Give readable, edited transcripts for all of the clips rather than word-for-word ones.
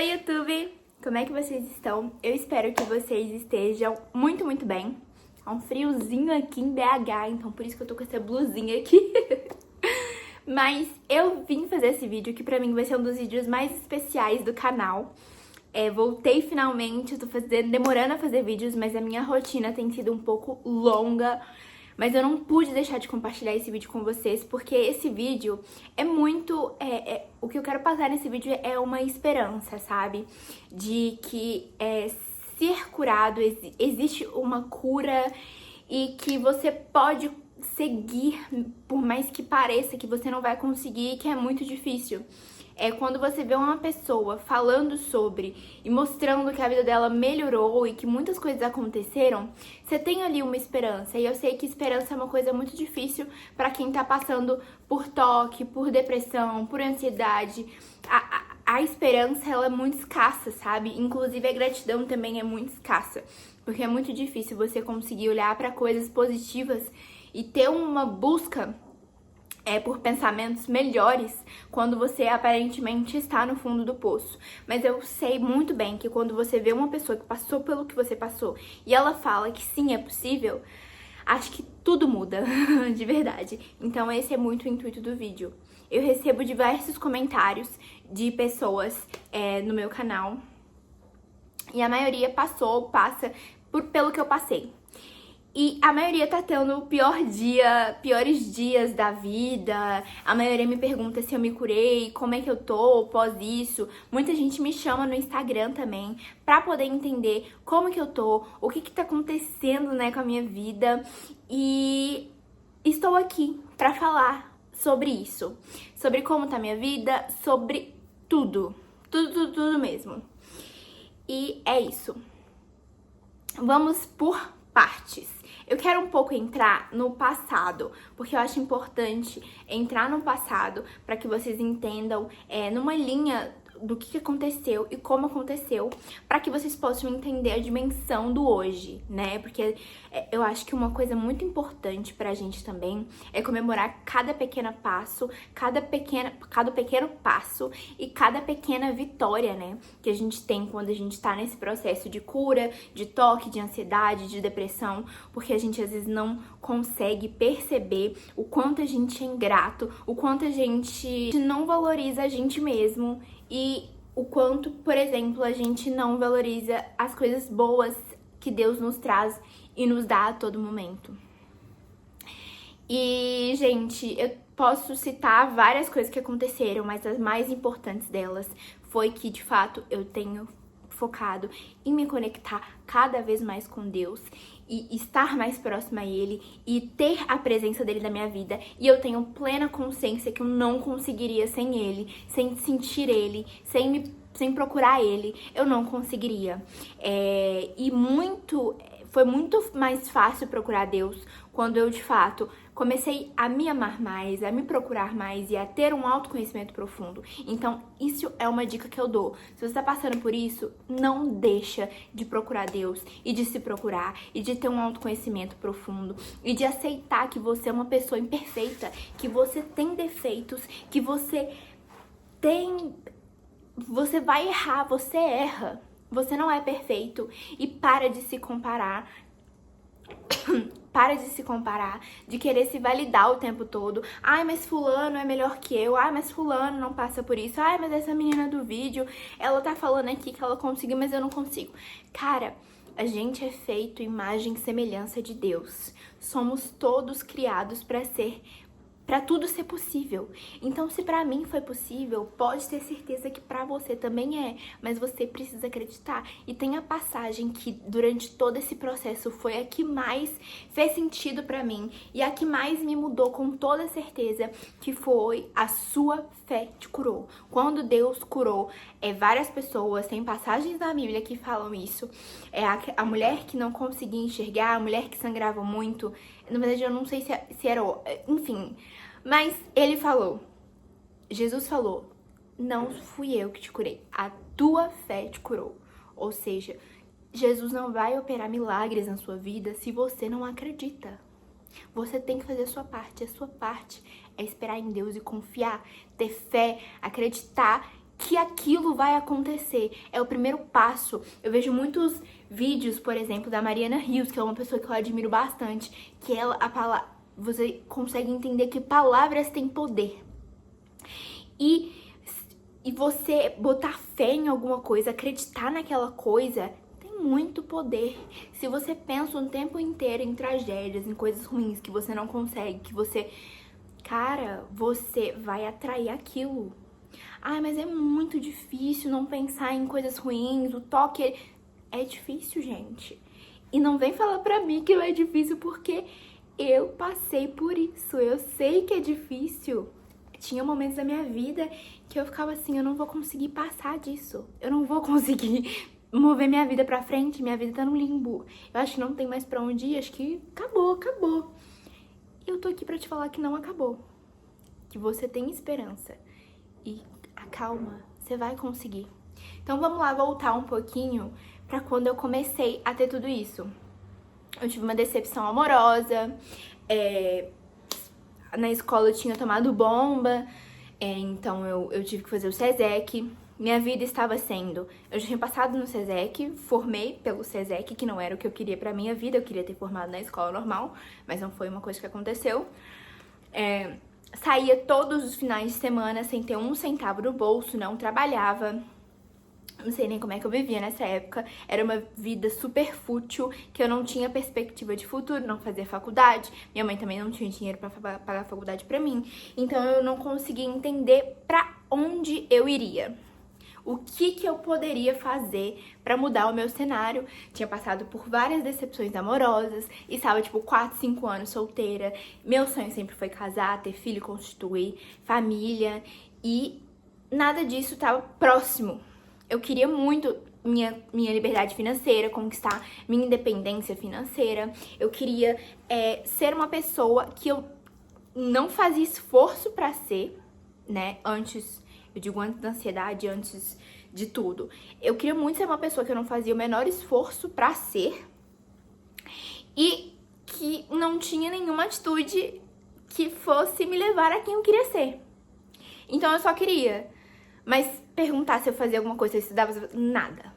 Oi, YouTube! Como é que vocês estão? Eu espero que vocês estejam muito bem. Tá um friozinho aqui em BH, então por isso que eu tô com essa blusinha aqui. Mas eu vim fazer esse vídeo que pra mim vai ser um dos vídeos mais especiais do canal. Voltei finalmente, eu tô demorando a fazer vídeos, mas a minha rotina tem sido um pouco longa. Mas eu não pude deixar de compartilhar esse vídeo com vocês, porque esse vídeo é muito... o que eu quero passar nesse vídeo é uma esperança, sabe? De que ser curado, existe uma cura e que você pode seguir, por mais que pareça que você não vai conseguir, que é muito difícil. Quando você vê uma pessoa falando sobre e mostrando que a vida dela melhorou e que muitas coisas aconteceram, você tem ali uma esperança. E eu sei que esperança é uma coisa muito difícil para quem tá passando por toque, por depressão, por ansiedade. A esperança, ela é muito escassa, sabe? Inclusive a gratidão também é muito escassa, porque é muito difícil você conseguir olhar para coisas positivas e ter uma busca por pensamentos melhores quando você aparentemente está no fundo do poço. Mas eu sei muito bem que quando você vê uma pessoa que passou pelo que você passou e ela fala que sim, é possível, acho que tudo muda, de verdade. Então esse é muito o intuito do vídeo. Eu recebo diversos comentários de pessoas no meu canal e a maioria passa pelo que eu passei. E a maioria tá tendo o piores dias da vida. A maioria me pergunta se eu me curei, como é que eu tô pós isso. Muita gente me chama no Instagram também pra poder entender como que eu tô, o que que tá acontecendo, né, com a minha vida. E estou aqui pra falar sobre isso. Sobre como tá a minha vida, sobre tudo. Tudo mesmo. E é isso. Vamos por partes. Eu quero um pouco entrar no passado, porque eu acho importante entrar no passado para que vocês entendam numa linha do que aconteceu e como aconteceu, para que vocês possam entender a dimensão do hoje, né? Porque eu acho que uma coisa muito importante pra gente também é comemorar cada pequeno passo, cada pequeno passo e cada pequena vitória, né? Que a gente tem quando a gente tá nesse processo de cura, de toque, de ansiedade, de depressão, porque a gente às vezes não consegue perceber o quanto a gente é ingrato, o quanto a gente não valoriza a gente mesmo e o quanto, por exemplo, a gente não valoriza as coisas boas que Deus nos traz e nos dá a todo momento. E, gente, eu posso citar várias coisas que aconteceram, mas as mais importantes delas foi que, de fato, eu tenho focado em me conectar cada vez mais com Deus e estar mais próxima a Ele e ter a presença dele na minha vida. E eu tenho plena consciência que eu não conseguiria sem Ele, sem sentir Ele, sem procurar Ele, eu não conseguiria. Foi muito mais fácil procurar Deus quando eu, de fato, comecei a me amar mais, a me procurar mais e a ter um autoconhecimento profundo. Então, isso é uma dica que eu dou. Se você tá passando por isso, não deixa de procurar Deus e de se procurar e de ter um autoconhecimento profundo e de aceitar que você é uma pessoa imperfeita, que você tem defeitos, que você vai errar, você erra. Você não é perfeito e para de se comparar. Para de se comparar, de querer se validar o tempo todo. Ai, mas fulano é melhor que eu. Ai, mas fulano não passa por isso. Ai, mas essa menina do vídeo, ela tá falando aqui que ela conseguiu, mas eu não consigo. Cara, a gente é feito imagem e semelhança de Deus. Somos todos criados para tudo ser possível. Então, se pra mim foi possível, pode ter certeza que pra você também é. Mas você precisa acreditar. E tem a passagem que durante todo esse processo foi a que mais fez sentido pra mim e a que mais me mudou com toda certeza, que foi: a sua fé te curou. Quando Deus curou várias pessoas, tem passagens na Bíblia que falam isso. A mulher que não conseguia enxergar, a mulher que sangrava muito. Na verdade, eu não sei se era... Enfim... Mas Jesus falou, não fui eu que te curei, a tua fé te curou. Ou seja, Jesus não vai operar milagres na sua vida se você não acredita. Você tem que fazer a sua parte. A sua parte é esperar em Deus e confiar, ter fé, acreditar que aquilo vai acontecer. É o primeiro passo. Eu vejo muitos vídeos, por exemplo, da Mariana Rios, que é uma pessoa que eu admiro bastante, que ela, você consegue entender que palavras têm poder. E você botar fé em alguma coisa, acreditar naquela coisa, tem muito poder. Se você pensa o tempo inteiro em tragédias, em coisas ruins que você não consegue, que você... Cara, você vai atrair aquilo. Ai, mas é muito difícil não pensar em coisas ruins, o toque... É difícil, gente. E não vem falar pra mim que não é difícil, porque eu passei por isso. Eu sei que é difícil. Tinha momentos da minha vida que eu ficava assim, eu não vou conseguir passar disso. Eu não vou conseguir mover minha vida pra frente, minha vida tá no limbo. Eu acho que não tem mais pra onde ir, acho que acabou. E eu tô aqui pra te falar que não acabou. Que você tem esperança. E acalma, você vai conseguir. Então vamos lá voltar um pouquinho pra quando eu comecei a ter tudo isso. Eu tive uma decepção amorosa, na escola eu tinha tomado bomba, então eu tive que fazer o SESEC. Minha vida estava sendo... Eu já tinha passado no SESEC, formei pelo SESEC, que não era o que eu queria pra minha vida. Eu queria ter formado na escola normal, mas não foi uma coisa que aconteceu. Saía todos os finais de semana sem ter um centavo no bolso, não trabalhava. Não sei nem como é que eu vivia nessa época. Era uma vida super fútil, que eu não tinha perspectiva de futuro, não fazia faculdade. Minha mãe também não tinha dinheiro pra pagar a faculdade pra mim. Então eu não conseguia entender pra onde eu iria. O que eu poderia fazer pra mudar o meu cenário. Tinha passado por várias decepções amorosas. E estava, tipo, 4, 5 anos solteira. Meu sonho sempre foi casar, ter filho, constituir família. E nada disso estava próximo. Eu queria muito minha liberdade financeira, conquistar minha independência financeira. Eu queria ser uma pessoa que eu não fazia esforço pra ser, né? Antes, eu digo antes da ansiedade, antes de tudo. Eu queria muito ser uma pessoa que eu não fazia o menor esforço pra ser e que não tinha nenhuma atitude que fosse me levar a quem eu queria ser. Então eu só queria... Mas perguntar se eu fazia alguma coisa, se eu estudava, nada.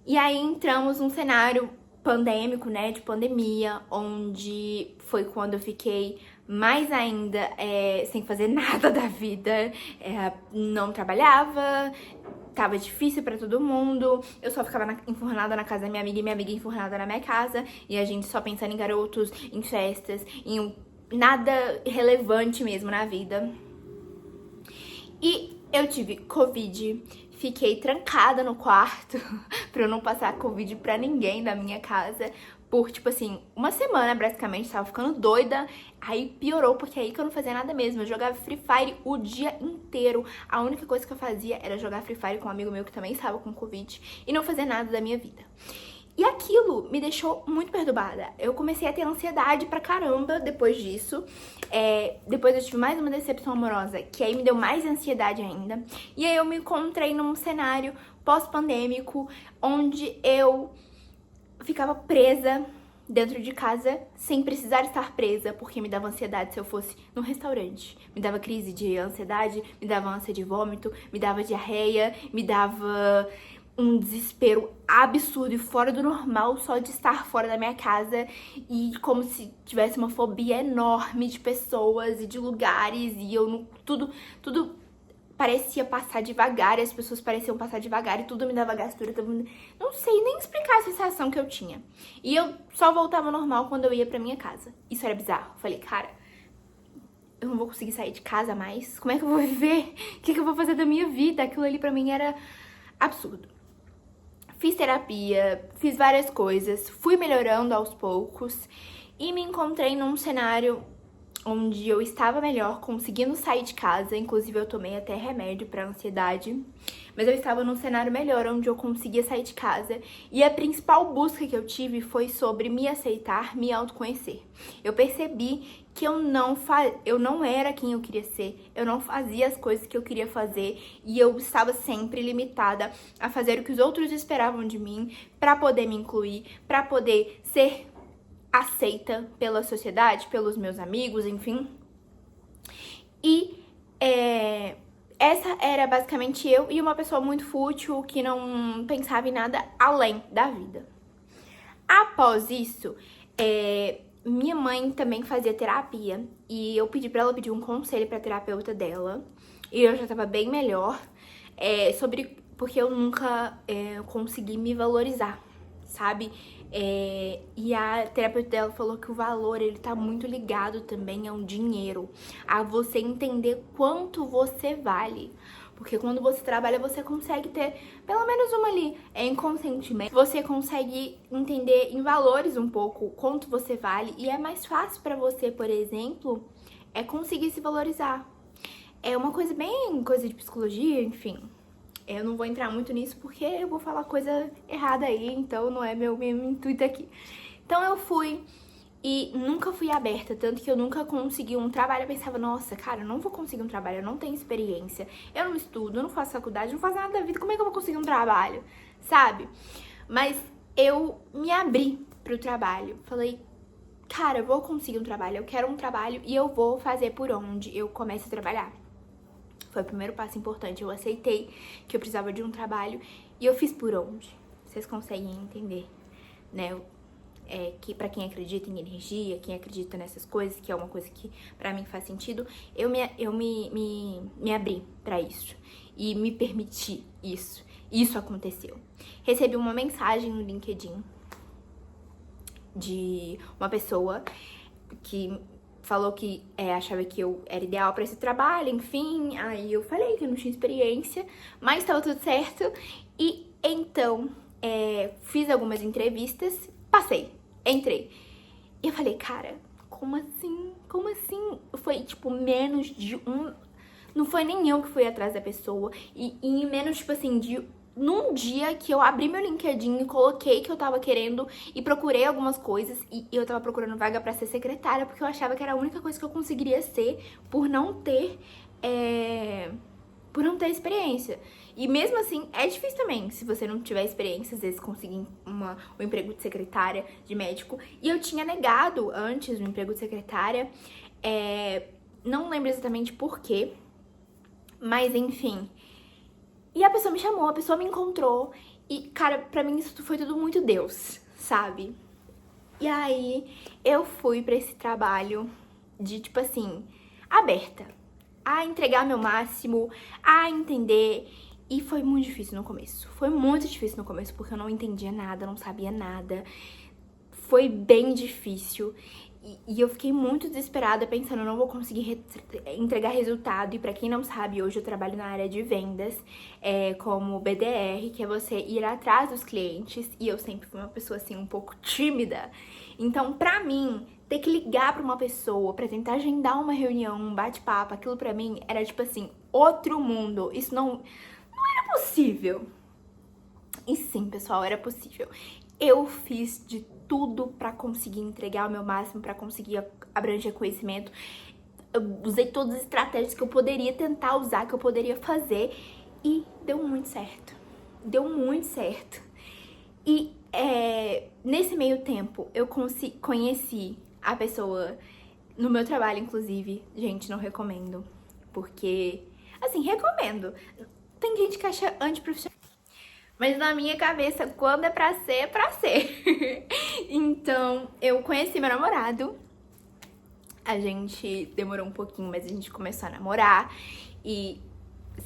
E aí entramos num cenário pandêmico, né, de pandemia, onde foi quando eu fiquei mais ainda sem fazer nada da vida. Não trabalhava, tava difícil pra todo mundo, eu só ficava enfurnada na casa da minha amiga e minha amiga enfurnada na minha casa. E a gente só pensando em garotos, em festas, em nada relevante mesmo na vida. E eu tive Covid, fiquei trancada no quarto pra eu não passar Covid pra ninguém da minha casa por, tipo assim, uma semana basicamente, tava ficando doida. Aí piorou, porque aí que eu não fazia nada mesmo, eu jogava Free Fire o dia inteiro. A única coisa que eu fazia era jogar Free Fire com um amigo meu que também estava com Covid e não fazer nada da minha vida. E aquilo me deixou muito perturbada. Eu comecei a ter ansiedade pra caramba depois disso. Depois eu tive mais uma decepção amorosa, que aí me deu mais ansiedade ainda. E aí eu me encontrei num cenário pós-pandêmico, onde eu ficava presa dentro de casa, sem precisar estar presa, porque me dava ansiedade se eu fosse num restaurante. Me dava crise de ansiedade, me dava ânsia de vômito, me dava diarreia, me dava... um desespero absurdo e fora do normal só de estar fora da minha casa, e como se tivesse uma fobia enorme de pessoas e de lugares, e eu não... Tudo parecia passar devagar, e as pessoas pareciam passar devagar, e tudo me dava gastura, não sei nem explicar a sensação que eu tinha. E eu só voltava ao normal quando eu ia pra minha casa. Isso era bizarro. Falei, cara, eu não vou conseguir sair de casa mais, como é que eu vou viver? O que eu vou fazer da minha vida? Aquilo ali pra mim era absurdo. Fiz terapia, fiz várias coisas, fui melhorando aos poucos e me encontrei num cenário onde eu estava melhor, conseguindo sair de casa. Inclusive eu tomei até remédio pra ansiedade, mas eu estava num cenário melhor, onde eu conseguia sair de casa. E a principal busca que eu tive foi sobre me aceitar, me autoconhecer. Eu percebi que eu não era quem eu queria ser, eu não fazia as coisas que eu queria fazer, e eu estava sempre limitada a fazer o que os outros esperavam de mim pra poder me incluir, pra poder ser aceita pela sociedade, pelos meus amigos, enfim. E essa era basicamente eu e uma pessoa muito fútil que não pensava em nada além da vida. Após isso, minha mãe também fazia terapia e eu pedi pra ela pedir um conselho pra terapeuta dela e eu já tava bem melhor porque eu nunca consegui me valorizar, sabe? E a terapeuta dela falou que o valor, ele tá muito ligado também ao dinheiro, a você entender quanto você vale. Porque quando você trabalha, você consegue ter pelo menos uma ali, inconscientemente. Você consegue entender em valores um pouco quanto você vale. E é mais fácil pra você, por exemplo, conseguir se valorizar. É uma coisa bem coisa de psicologia, enfim. Eu não vou entrar muito nisso porque eu vou falar coisa errada aí, então não é meu intuito aqui. Então eu fui e nunca fui aberta, tanto que eu nunca consegui um trabalho. Eu pensava, nossa, cara, eu não vou conseguir um trabalho, eu não tenho experiência, eu não estudo, eu não faço faculdade, não faço nada da vida, como é que eu vou conseguir um trabalho, sabe? Mas eu me abri pro trabalho, falei, cara, eu vou conseguir um trabalho, eu quero um trabalho e eu vou fazer por onde eu começo a trabalhar. Foi o primeiro passo importante. Eu aceitei que eu precisava de um trabalho e eu fiz por onde. Vocês conseguem entender, né? Que pra quem acredita em energia, quem acredita nessas coisas, que é uma coisa que pra mim faz sentido, eu me abri pra isso e me permiti isso. Isso aconteceu. Recebi uma mensagem no LinkedIn de uma pessoa que falou que achava que eu era ideal pra esse trabalho, enfim. Aí eu falei que eu não tinha experiência, mas tava tudo certo. E então, fiz algumas entrevistas, passei, entrei. E eu falei, cara, como assim? Como assim? Foi, tipo, menos de um... Não foi nem eu que fui atrás da pessoa. E em menos, tipo assim, num dia que eu abri meu LinkedIn e coloquei que eu tava querendo e procurei algumas coisas e eu tava procurando vaga pra ser secretária porque eu achava que era a única coisa que eu conseguiria ser por não ter experiência. E mesmo assim, é difícil também, se você não tiver experiência, às vezes conseguir um emprego de secretária, de médico. E eu tinha negado antes o emprego de secretária, não lembro exatamente por quê, mas enfim... E a pessoa me chamou, a pessoa me encontrou. E, cara, pra mim isso foi tudo muito Deus, sabe? E aí, eu fui pra esse trabalho de, tipo assim, aberta. A entregar meu máximo, a entender. E foi muito difícil no começo. Foi muito difícil no começo, porque eu não entendia nada, não sabia nada. Foi bem difícil. E eu fiquei muito desesperada, pensando, eu não vou conseguir entregar resultado. E pra quem não sabe, hoje eu trabalho na área de vendas, como BDR, que é você ir atrás dos clientes. E eu sempre fui uma pessoa, assim, um pouco tímida. Então, pra mim, ter que ligar pra uma pessoa, pra tentar agendar uma reunião, um bate-papo, aquilo pra mim era, tipo assim, outro mundo. Isso não era possível. E sim, pessoal, era possível. Eu fiz de tudo pra conseguir entregar o meu máximo, pra conseguir abranger conhecimento. Eu usei todas as estratégias que eu poderia tentar usar, que eu poderia fazer. E deu muito certo. Deu muito certo. E nesse meio tempo, eu conheci a pessoa no meu trabalho, inclusive. Gente, não recomendo. Porque, assim, recomendo. Tem gente que acha antiprofissional. Mas na minha cabeça, quando é pra ser, é pra ser. Então, eu conheci meu namorado. A gente demorou um pouquinho, mas a gente começou a namorar. E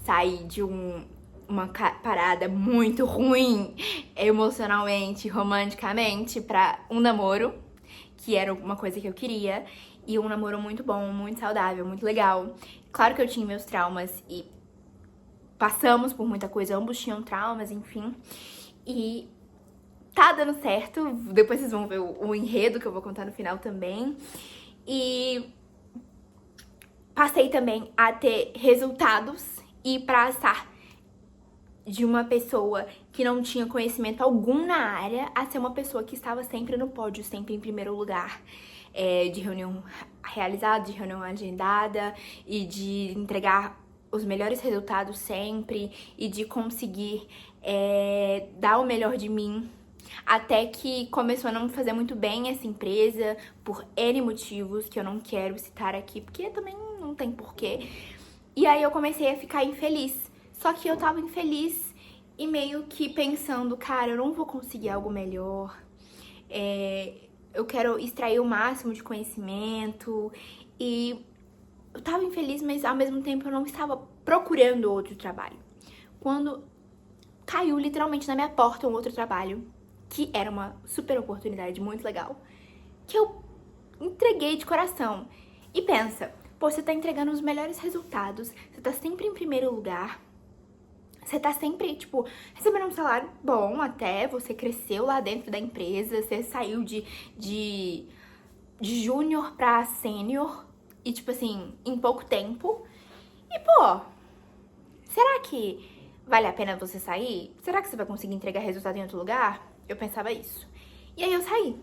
saí de uma parada muito ruim, emocionalmente, romanticamente, pra um namoro, que era uma coisa que eu queria. E um namoro muito bom, muito saudável, muito legal. Claro que eu tinha meus traumas e passamos por muita coisa, ambos tinham traumas, enfim. E tá dando certo. Depois vocês vão ver o enredo que eu vou contar no final também. E passei também a ter resultados e passar de uma pessoa que não tinha conhecimento algum na área a ser uma pessoa que estava sempre no pódio, sempre em primeiro lugar. De reunião realizada, de reunião agendada e de entregar os melhores resultados sempre e de conseguir dar o melhor de mim. Até que começou a não fazer muito bem essa empresa por N motivos que eu não quero citar aqui, porque também não tem porquê. E aí eu comecei a ficar infeliz. Só que eu tava infeliz e meio que pensando, cara, eu não vou conseguir algo melhor. Eu quero extrair o máximo de conhecimento. E eu tava infeliz, mas ao mesmo tempo eu não estava procurando outro trabalho. Quando caiu literalmente na minha porta um outro trabalho, que era uma super oportunidade muito legal, que eu entreguei de coração. E pensa, pô, você tá entregando os melhores resultados, você tá sempre em primeiro lugar, você tá sempre, tipo, recebendo um salário bom até, você cresceu lá dentro da empresa, você saiu de júnior pra sênior, e tipo assim, em pouco tempo. E pô, será que vale a pena você sair? Será que você vai conseguir entregar resultado em outro lugar? Eu pensava isso. E aí eu saí.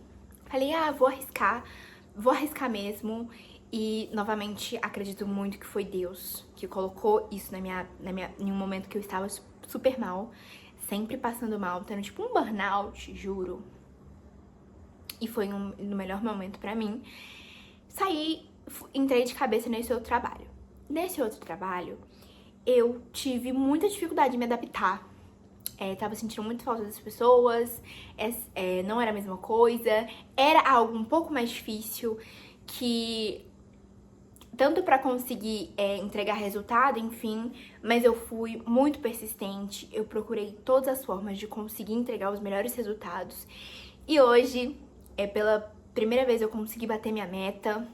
Falei, vou arriscar mesmo. E, novamente, acredito muito que foi Deus que colocou isso em um momento que eu estava super mal. Sempre passando mal, tendo tipo um burnout, juro. E foi no melhor momento pra mim. Saí, entrei de cabeça nesse outro trabalho. Nesse outro trabalho, eu tive muita dificuldade de me adaptar. Tava sentindo muito falta das pessoas, não era a mesma coisa, era algo um pouco mais difícil, que tanto pra conseguir entregar resultado, enfim, mas eu fui muito persistente, eu procurei todas as formas de conseguir entregar os melhores resultados, e hoje, pela primeira vez eu consegui bater minha meta.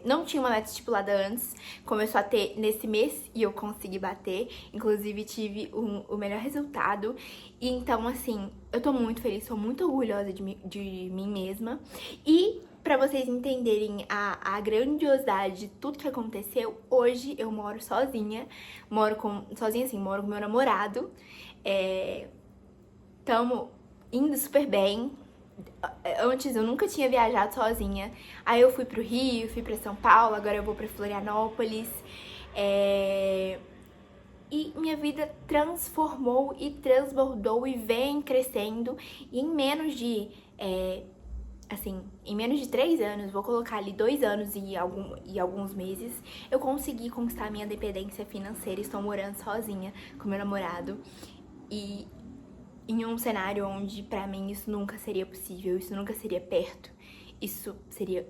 Não tinha uma meta estipulada antes, começou a ter nesse mês e eu consegui bater, inclusive tive o melhor resultado. E então, assim, eu tô muito feliz, sou muito orgulhosa de mim mesma. E pra vocês entenderem a grandiosidade de tudo que aconteceu, hoje eu moro sozinha, moro com meu namorado, tamo indo super bem. Antes eu nunca tinha viajado sozinha. Aí eu fui pro Rio, fui pra São Paulo, agora eu vou pra Florianópolis. E minha vida transformou e transbordou e vem crescendo. E em menos de, em menos de 3 anos, vou colocar ali 2 anos e alguns meses, eu consegui conquistar a minha independência financeira. Estou morando sozinha com meu namorado. E em um cenário onde pra mim isso nunca seria possível, isso nunca seria perto,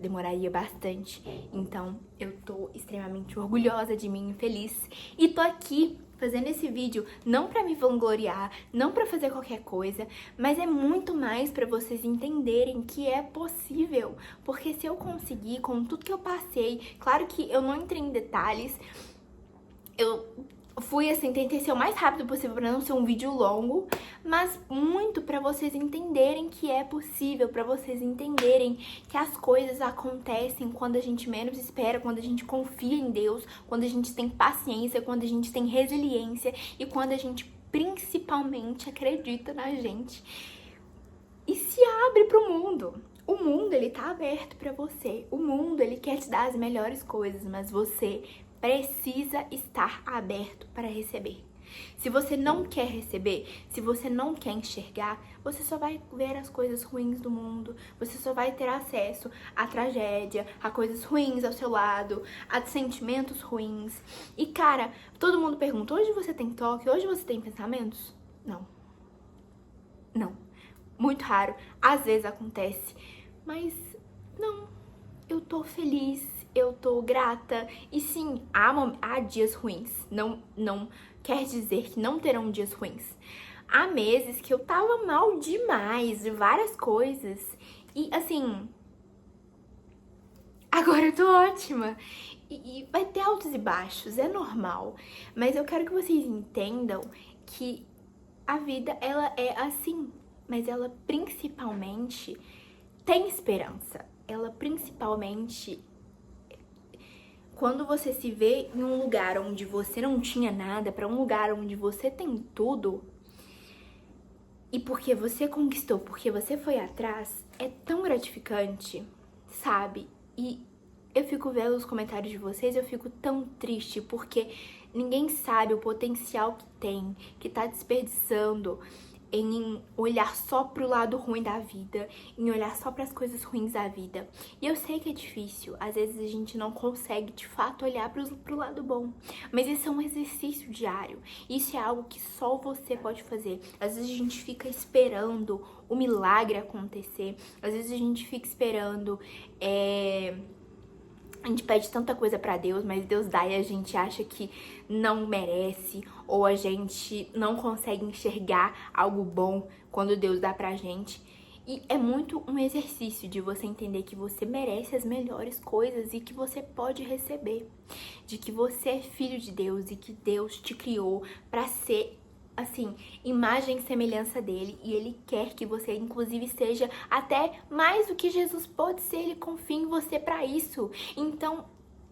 demoraria bastante. Então eu tô extremamente orgulhosa de mim e feliz. E tô aqui fazendo esse vídeo não pra me vangloriar, não pra fazer qualquer coisa, mas é muito mais pra vocês entenderem que é possível. Porque se eu conseguir, com tudo que eu passei, claro que eu não entrei em detalhes, eu fui assim, tentei ser o mais rápido possível pra não ser um vídeo longo, mas muito pra vocês entenderem que é possível, pra vocês entenderem que as coisas acontecem quando a gente menos espera, quando a gente confia em Deus, quando a gente tem paciência, quando a gente tem resiliência e quando a gente principalmente acredita na gente e se abre pro mundo. O mundo, ele tá aberto pra você. O mundo, ele quer te dar as melhores coisas, mas você precisa estar aberto para receber. Se você não quer receber, se você não quer enxergar, você só vai ver as coisas ruins do mundo, você só vai ter acesso à tragédia, a coisas ruins ao seu lado, a sentimentos ruins. E cara, todo mundo pergunta, hoje você tem toque? Hoje você tem pensamentos? Não. Não. Muito raro. Às vezes acontece. Mas não. Eu tô feliz. Eu tô grata. E sim, há dias ruins. Não quer dizer que não terão dias ruins. Há meses que eu tava mal demais de várias coisas. E assim, agora eu tô ótima. E vai ter altos e baixos, é normal. Mas eu quero que vocês entendam que a vida, ela é assim. Mas ela principalmente tem esperança. Ela principalmente, quando você se vê em um lugar onde você não tinha nada, pra um lugar onde você tem tudo, e porque você conquistou, porque você foi atrás, é tão gratificante, sabe? E eu fico vendo os comentários de vocês, eu fico tão triste, porque ninguém sabe o potencial que tem, que tá desperdiçando. em olhar só pro lado ruim da vida, em olhar só pras coisas ruins da vida. E eu sei que é difícil, às vezes a gente não consegue de fato olhar pro lado bom, mas isso é um exercício diário, isso é algo que só você pode fazer. Às vezes a gente fica esperando o milagre acontecer, às vezes a gente fica esperando, a gente pede tanta coisa pra Deus, mas Deus dá e a gente acha que não merece, ou a gente não consegue enxergar algo bom quando Deus dá pra gente. E é muito um exercício de você entender que você merece as melhores coisas e que você pode receber. De que você é filho de Deus e que Deus te criou pra ser, assim, imagem e semelhança dele, e ele quer que você, inclusive, seja até mais do que Jesus pode ser. Ele confia em você pra isso. Então,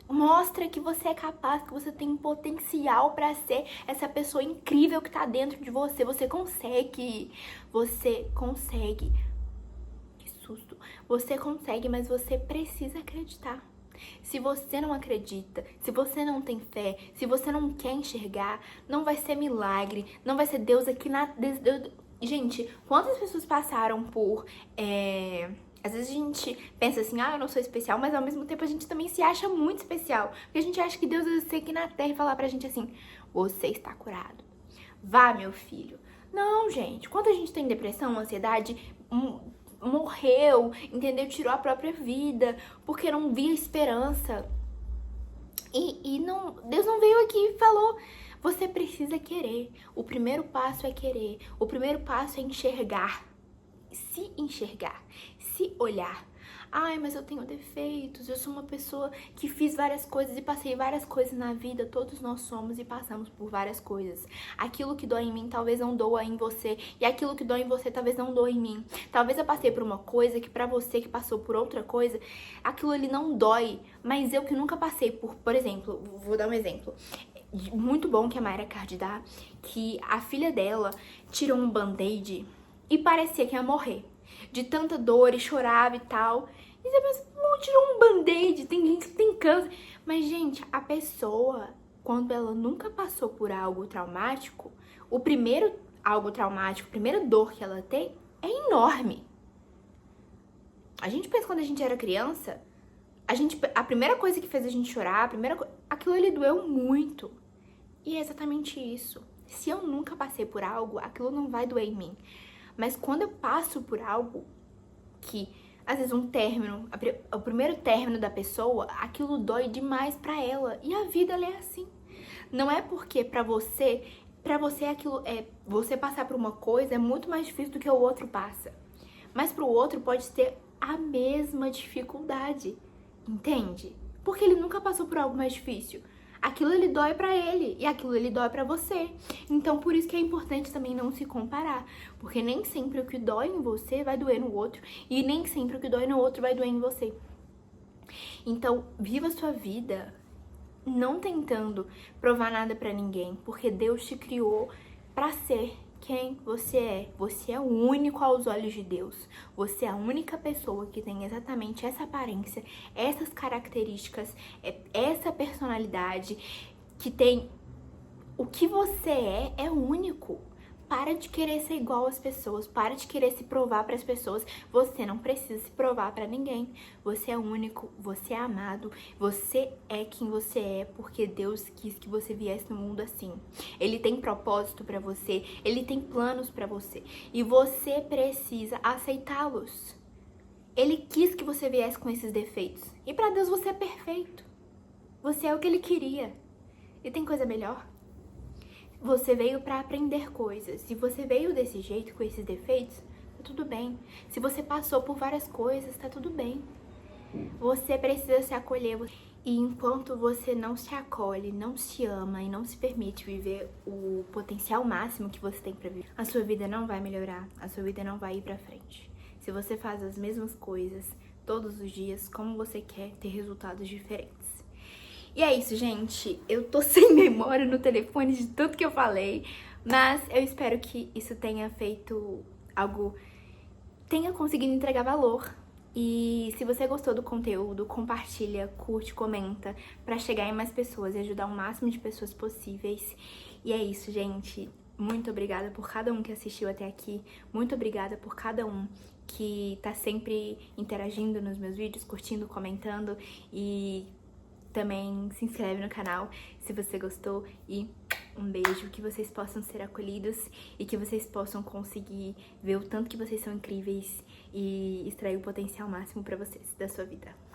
mostra que você é capaz, que você tem potencial pra ser essa pessoa incrível que tá dentro de você. Você consegue. Você consegue. Que susto. Você consegue, mas você precisa acreditar. Se você não acredita, se você não tem fé, se você não quer enxergar, não vai ser milagre, não vai ser Deus aqui na... Gente, quantas pessoas passaram por... Às vezes a gente pensa assim, eu não sou especial, mas ao mesmo tempo a gente também se acha muito especial. Porque a gente acha que Deus vai ser aqui na terra e falar pra gente assim, você está curado. Vá, meu filho. Não, gente, quando a gente tem depressão, ansiedade... morreu, entendeu? Tirou a própria vida, porque não via esperança. E não, Deus não veio aqui e falou, você precisa querer. O primeiro passo é querer. O primeiro passo é enxergar. Se olhar. Ai, mas eu tenho defeitos, eu sou uma pessoa que fiz várias coisas e passei várias coisas na vida. Todos nós somos e passamos por várias coisas. Aquilo que dói em mim talvez não doa em você, e aquilo que dói em você talvez não doa em mim. Talvez eu passei por uma coisa que pra você que passou por outra coisa, aquilo ali não dói, mas eu que nunca passei por exemplo, vou dar um exemplo muito bom que a Mayra Card dá, que a filha dela tirou um band-aid e parecia que ia morrer. De tanta dor e chorava e tal. E você pensa, não, tirou um band-aid, tem gente que tem câncer. Mas, gente, a pessoa, quando ela nunca passou por algo traumático, o primeiro algo traumático, a primeira dor que ela tem é enorme. A gente pensa quando a gente era criança, a primeira coisa que fez a gente chorar, aquilo ali doeu muito. E é exatamente isso. Se eu nunca passei por algo, aquilo não vai doer em mim. Mas quando eu passo por algo que, às vezes, um término, o primeiro término da pessoa, aquilo dói demais pra ela. E a vida, ela é assim. Não é porque pra você aquilo você passar por uma coisa é muito mais difícil do que o outro passa. Mas pro outro pode ter a mesma dificuldade, entende? Porque ele nunca passou por algo mais difícil. Aquilo ele dói pra ele e aquilo ele dói pra você. Então por isso que é importante também não se comparar, porque nem sempre o que dói em você vai doer no outro e nem sempre o que dói no outro vai doer em você. Então viva a sua vida não tentando provar nada pra ninguém, porque Deus te criou pra ser quem você é. Você é o único aos olhos de Deus. Você é a única pessoa que tem exatamente essa aparência, essas características, essa personalidade, que tem... O que você é único. Para de querer ser igual às pessoas, para de querer se provar para as pessoas. Você não precisa se provar para ninguém. Você é único, você é amado, você é quem você é porque Deus quis que você viesse no mundo assim. Ele tem propósito para você, ele tem planos para você e você precisa aceitá-los. Ele quis que você viesse com esses defeitos e para Deus você é perfeito. Você é o que ele queria. E tem coisa melhor? Você veio pra aprender coisas. Se você veio desse jeito, com esses defeitos, tá tudo bem. Se você passou por várias coisas, tá tudo bem. Você precisa se acolher. E enquanto você não se acolhe, não se ama e não se permite viver o potencial máximo que você tem pra viver, a sua vida não vai melhorar, a sua vida não vai ir pra frente. Se você faz as mesmas coisas todos os dias, como você quer ter resultados diferentes? E é isso, gente. Eu tô sem memória no telefone de tanto que eu falei, mas eu espero que isso tenha feito algo, tenha conseguido entregar valor. E se você gostou do conteúdo, compartilha, curte, comenta, pra chegar em mais pessoas e ajudar o máximo de pessoas possíveis. E é isso, gente. muito obrigada por cada um que assistiu até aqui. Muito obrigada por cada um que tá sempre interagindo nos meus vídeos, curtindo, comentando e também se inscreve no canal se você gostou e um beijo, que vocês possam ser acolhidos e que vocês possam conseguir ver o tanto que vocês são incríveis e extrair o potencial máximo pra vocês da sua vida.